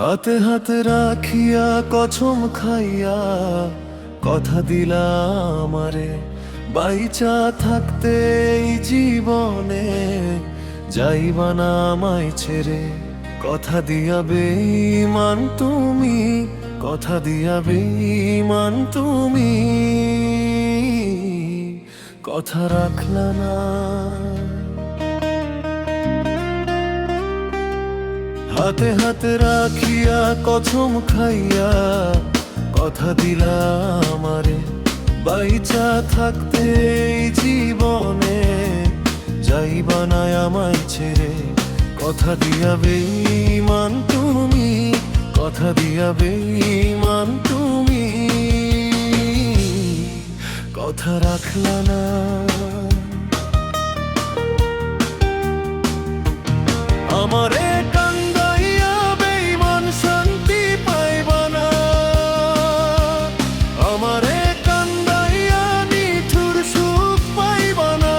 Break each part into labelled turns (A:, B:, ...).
A: হাতে হাতে রাখিয়া কছম খাইয়া কথা দিলাম আমারে, বাইচা থাকতে এই জীবনে যাইবা না আমায় ছেড়ে। কথা দিয়া বেঈমান তুমি, কথা দিয়া বেঈমান তুমি, কথা রাখলা না। হাতে হাতে রাখিয়া কছম খাইয়া কথা দিলাম আমারে, বাইচা থাকতে এই জীবনে যাইবা না আমায় ছেড়ে। কথা দিয়া বেঈমান তুমি, কথা দিয়া বেঈমান তুমি, কথা রাখলা না। আমারে কান্দাইয়া বেঈমান শান্তি পাইবা না, আমারে কান্দাইয়া নিঠুর সুখ পাইবা না।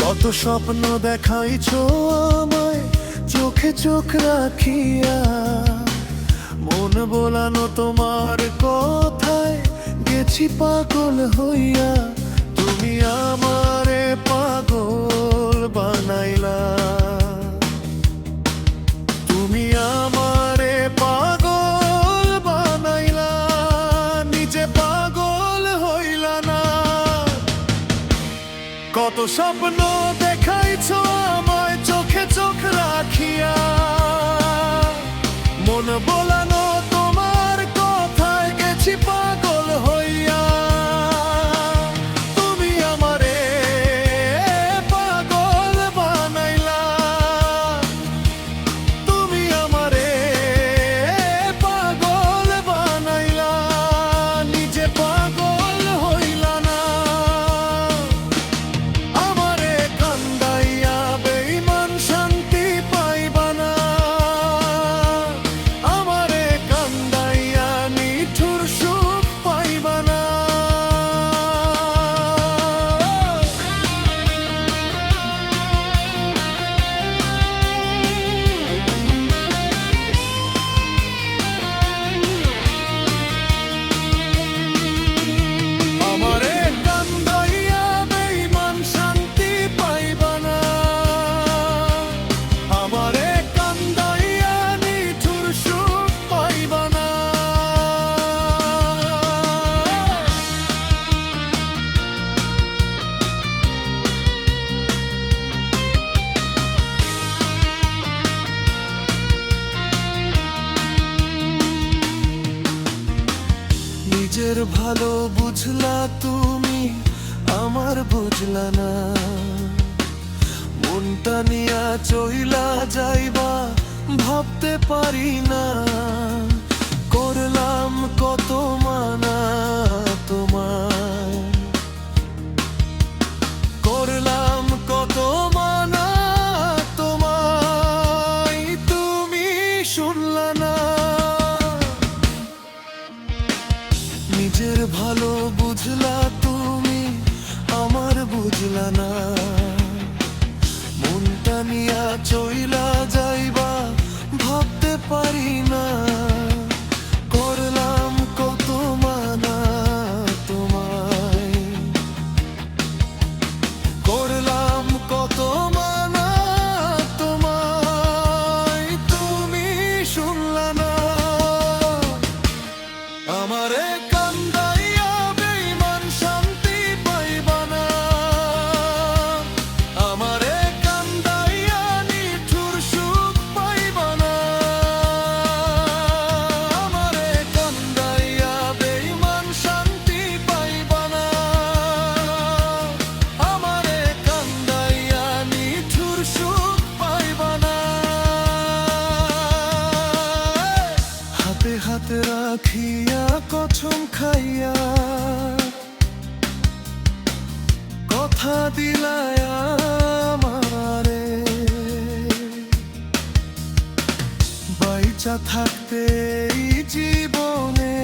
A: কত স্বপ্ন দেখাইছো আমায় চোখে চোখ রাখিয়া, মন বোলানো তোমার কথায় গেছি পাগল হইয়া। তুমি আমারে পাগল বানাইলা, তুমি আমারে পাগল বানাইলা, নিজে পাগল হইলা না। কত স্বপ্ন দেখাইছো আমায় চোখে চোখ রাখিয়া, মন বোলানো তোমার কথায় গেছি পাগল হইয়া। তুমি আমারে পাগল বানাইলা, তুমি আমারে পাগল বানাইলা, নিজে পাগল হইলা না। নিজের ভালো বুঝলা তুমি, আমার বুঝলা না। মনটা নিয়া চইলা যাইবা ভাবতে পারি না। করলাম কত মানা তোমায়, করলাম কত মানা তোমায়, তুমি শুনলা না। নিজের ভালো বুঝলা তুমি, আমার বুঝলা না। মনটা নিয়া চইলা যাইবা ভাবতে পারি না। করলাম কত মানা তোমায়, করলাম কত মানা তোমায়, তুমি শুনলা না। আমারে কান্দাইয়া বেঈমান শান্তি পাইবা না, আমারে কান্দাইয়া নিঠুর সুখ পাইবা না। খাইয়া কথা দিলায় আমারে বাইচা থাকতে এই জীবনে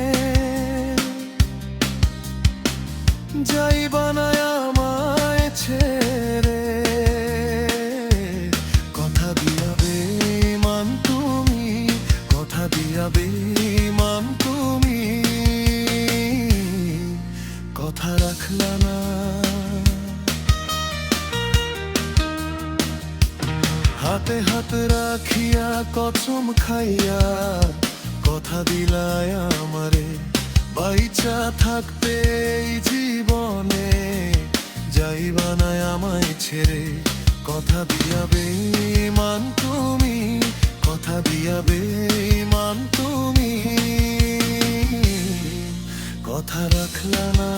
A: যাইবা না আমায় ছেড়ে কথা দিয়া বেঈমান তুমি কথা দিয়া বেঈমান তুমি কথা রাখলা না হাতে হাত রাখিয়া কসম খাইয়া কথা দিলায় আমারে বাইচা থাকতে এই জীবনে যাইবা না আমায় ছেড়ে কথা দিয়া বেঈমান তুমি কথা দিয়া বেঈমান তুমি কথা রাখলা না।